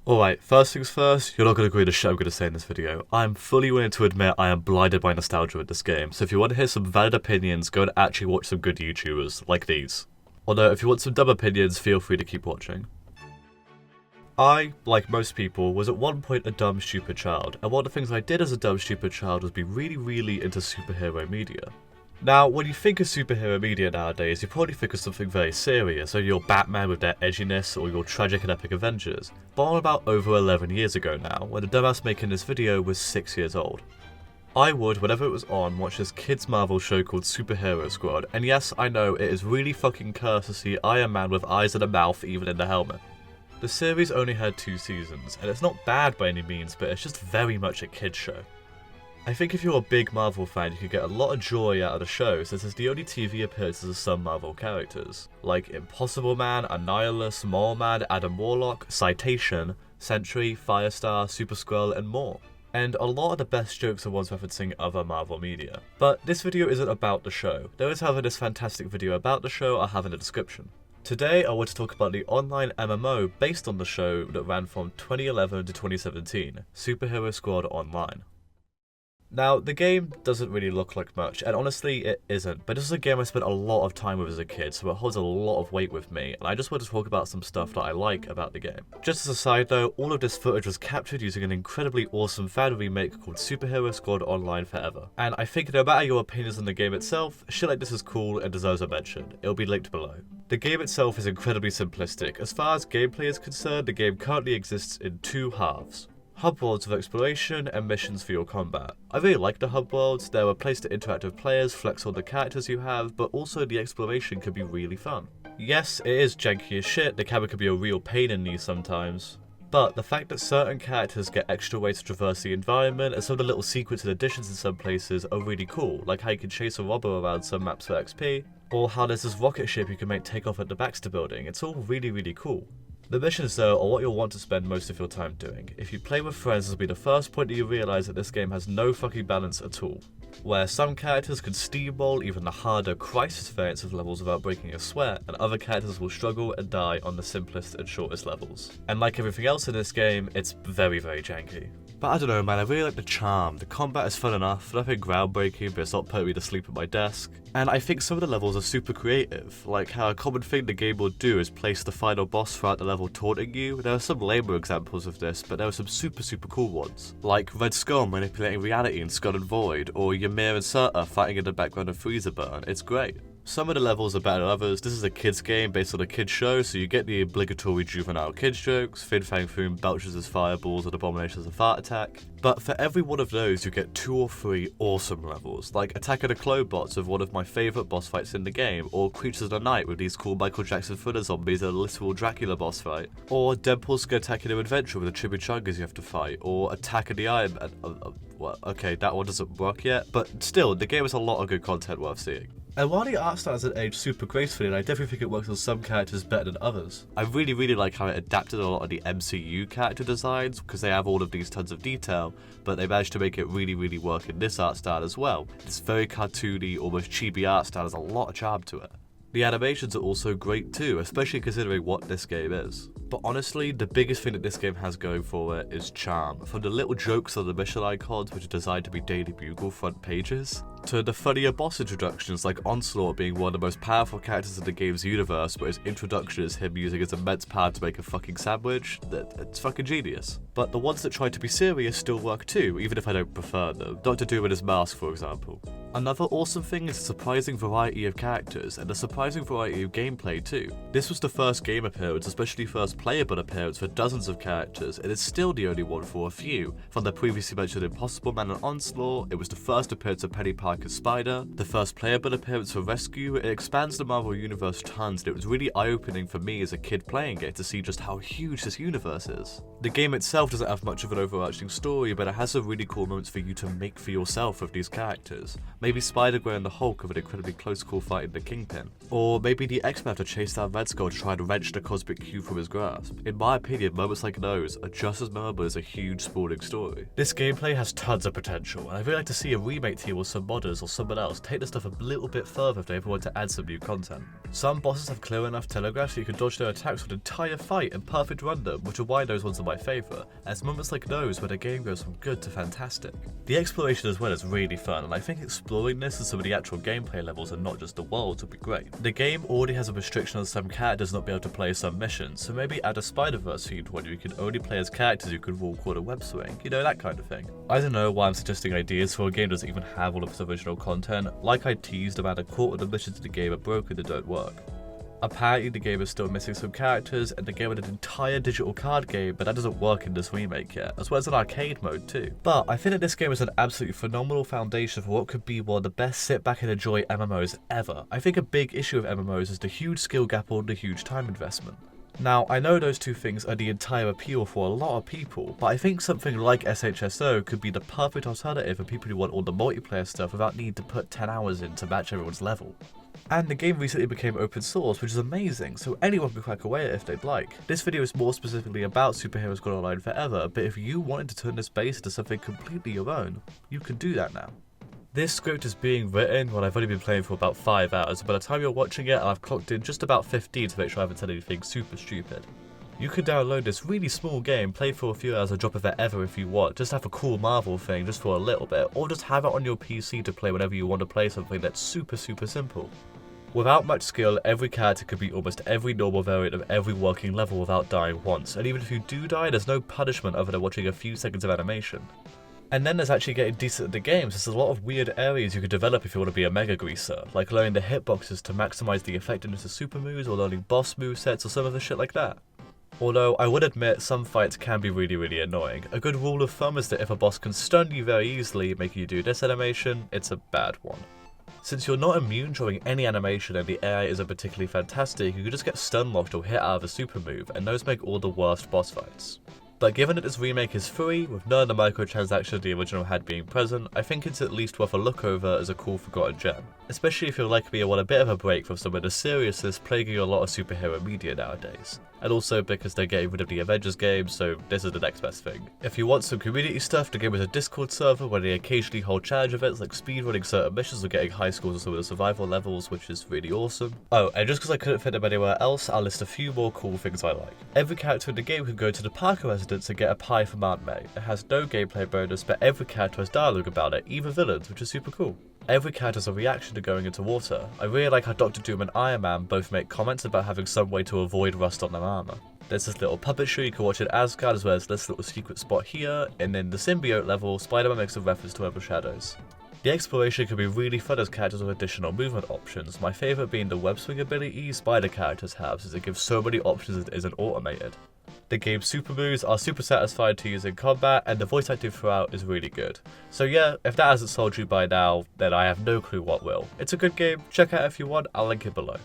Alright, first things first, you're not going to agree to shit I'm going to say in this video. I'm fully willing to admit I am blinded by nostalgia with this game, so if you want to hear some valid opinions, go and actually watch some good YouTubers, like these. Although, if you want some dumb opinions, feel free to keep watching. I, like most people, was at one point a dumb, stupid child, and one of the things I did as a dumb, stupid child was be really into superhero media. Now, when you think of superhero media nowadays, you probably think of something very serious, so your Batman with their edginess, or your tragic and epic Avengers. But I'm about over 11 years ago now, when the dumbass making this video was 6 years old. I would, whenever it was on, watch this kids Marvel show called Superhero Squad, and yes, I know, it is really fucking cursed to see Iron Man with eyes and a mouth even in the helmet. The series only had 2 seasons, and it's not bad by any means, but it's just very much a kids show. I think if you're a big Marvel fan, you could get a lot of joy out of the show, since it's the only TV appearances of some Marvel characters, like Impossible Man, Annihilus, Mole Man, Adam Warlock, Citation, Sentry, Firestar, Super Skrull, and more. And a lot of the best jokes are ones referencing other Marvel media. But this video isn't about the show. There is, however, this fantastic video about the show I'll have in the description. Today I want to talk about the online MMO based on the show that ran from 2011 to 2017, Superhero Squad Online. Now, the game doesn't really look like much, and honestly it isn't, but this is a game I spent a lot of time with as a kid, so it holds a lot of weight with me, and I just want to talk about some stuff that I like about the game. Just as a side though, all of this footage was captured using an incredibly awesome fan remake called Superhero Squad Online Forever. And I think no matter your opinions on the game itself, shit like this is cool and deserves a mention. It'll be linked below. The game itself is incredibly simplistic. As far as gameplay is concerned, the game currently exists in 2 halves. Hub worlds of exploration and missions for your combat. I really like the hub worlds, they're a place to interact with players, flex on the characters you have, but also the exploration can be really fun. Yes, it is janky as shit, the camera can be a real pain in the knees sometimes, but the fact that certain characters get extra ways to traverse the environment and some of the little secrets and additions in some places are really cool, like how you can chase a robber around some maps for XP, or how there's this rocket ship you can make take off at the Baxter building. It's all really cool. The missions though are what you'll want to spend most of your time doing. If you play with friends, this will be the first point that you realise that this game has no fucking balance at all. Where some characters can steamroll even the harder Crisis variants of levels without breaking a sweat, and other characters will struggle and die on the simplest and shortest levels. And like everything else in this game, it's very janky. But I don't know man, I really like the charm. The combat is fun enough, nothing groundbreaking, but it's not putting me to sleep at my desk. And I think some of the levels are super creative, like how a common thing the game will do is place the final boss throughout the level taunting you. There are some lamer examples of this, but there are some super cool ones, like Red Skull manipulating reality in Skull and Void, or Ymir and Surtur fighting in the background of Freezer Burn. It's great. Some of the levels are better than others. This is a kids game based on a kids show, so you get the obligatory juvenile kids jokes, Fin Fang Foom belches as fireballs and Abominations of Fart Attack. But for every one of those you get 2 or 3 awesome levels, like Attack of the Clobots with one of my favourite boss fights in the game, or Creatures of the Night with these cool Michael Jackson thriller zombies and a literal Dracula boss fight, or Deadpool's Spectacular Adventure with the Chimichangas you have to fight, or Attack of the Iron Man. Well, okay, that one doesn't work yet, but still, the game has a lot of good content worth seeing. And while the art style hasn't aged super gracefully, and I definitely think it works on some characters better than others, I really like how it adapted a lot of the MCU character designs, because they have all of these tons of detail, but they managed to make it really work in this art style as well. This very cartoony, almost chibi art style has a lot of charm to it. The animations are also great too, especially considering what this game is. But honestly, the biggest thing that this game has going for it is charm. From the little jokes on the mission icons, which are designed to be Daily Bugle front pages, to the funnier boss introductions like Onslaught being one of the most powerful characters in the game's universe, but his introduction is him using his immense power to make a fucking sandwich. It's fucking genius. But the ones that try to be serious still work too, even if I don't prefer them. Doctor Doom and his mask, for example. Another awesome thing is the surprising variety of characters, and the surprising variety of gameplay too. This was the first game appearance, especially first playable appearance for dozens of characters, and it's still the only one for a few. From the previously mentioned Impossible Man and Onslaught, it was the first appearance of Penny Parker's Spider, the first playable appearance for Rescue. It expands the Marvel Universe tons, and it was really eye-opening for me as a kid playing it to see just how huge this universe is. The game itself doesn't have much of an overarching story, but it has some really cool moments for you to make for yourself with these characters. Maybe Spider-Gwen and the Hulk have an incredibly close call fight in the Kingpin. Or maybe the X-Men have to chase down Red Skull to try and wrench the Cosmic Cube from his grasp. In my opinion, moments like those are just as memorable as a huge sprawling story. This gameplay has tons of potential, and I'd really like to see a remake team or some modders or someone else take this stuff a little bit further if they ever want to add some new content. Some bosses have clear enough telegraphs so you can dodge their attacks for an entire fight and perfect run them, which are why those ones are my favourite, and it's moments like those where the game goes from good to fantastic. The exploration as well is really fun, and I think exploring this and some of the actual gameplay levels and not just the worlds would be great. The game already has a restriction on some characters not being able to play some missions, so maybe add a Spider-Verse themed one where you can only play as characters who can walk or a web swing, you know, that kind of thing. I don't know why I'm suggesting ideas for a game that doesn't even have all of its original content. Like I teased, about a quarter of the missions in the game are broken and don't work. Apparently the game is still missing some characters, and the game had an entire digital card game, but that doesn't work in this remake yet, as well as an arcade mode too. But I think that this game is an absolutely phenomenal foundation for what could be one of the best sit back and enjoy MMOs ever. I think a big issue of MMOs is the huge skill gap or the huge time investment. Now, I know those two things are the entire appeal for a lot of people, but I think something like SHSO could be the perfect alternative for people who want all the multiplayer stuff without needing to put 10 hours in to match everyone's level. And the game recently became open source, which is amazing, so anyone can crack away at it if they'd like. This video is more specifically about Superheroes Gone Online Forever, but if you wanted to turn this base into something completely your own, you can do that now. This script is being written when I've only been playing for about 5 hours, and by the time you're watching it, I've clocked in just about 15 to make sure I haven't said anything super stupid. You can download this really small game, play for a few hours and drop it forever if you want, just have a cool Marvel thing just for a little bit, or just have it on your PC to play whenever you want to play something that's super simple. Without much skill, every character could beat almost every normal variant of every working level without dying once, and even if you do die, there's no punishment other than watching a few seconds of animation. And then there's actually getting decent at the games. There's a lot of weird areas you could develop if you want to be a Mega Greaser, like learning the hitboxes to maximize the effectiveness of super moves, or learning boss movesets or some of the shit like that. Although, I would admit, some fights can be really annoying. A good rule of thumb is that if a boss can stun you very easily, making you do this animation, it's a bad one. Since you're not immune during any animation and the AI isn't particularly fantastic, you can just get stun locked or hit out of a super move, and those make all the worst boss fights. But given that this remake is free, with none of the microtransactions the original had being present, I think it's at least worth a look over as a cool forgotten gem. Especially if you're like me and want a bit of a break from some of the seriousness plaguing a lot of superhero media nowadays. And also because they're getting rid of the Avengers game, so this is the next best thing. If you want some community stuff, the game has a Discord server where they occasionally hold challenge events like speedrunning certain missions or getting high scores on some of the survival levels, which is really awesome. Oh, and just because I couldn't fit them anywhere else, I'll list a few more cool things I like. Every character in the game can go to the Parker residence and get a pie from Aunt May. It has no gameplay bonus, but every character has dialogue about it, even villains, which is super cool. Every character has a reaction to going into water. I really like how Dr. Doom and Iron Man both make comments about having some way to avoid rust on their armor. There's this little puppet show you can watch at Asgard, as well as this little secret spot here, and in the symbiote level, Spider-Man makes a reference to Web of Shadows. The exploration can be really fun as characters with additional movement options, my favourite being the web swing ability Spider characters have, since it gives so many options and isn't automated. The game's super moves are super satisfying to use in combat, and the voice acting throughout is really good. So yeah, if that hasn't sold you by now, then I have no clue what will. It's a good game, check it out if you want, I'll link it below.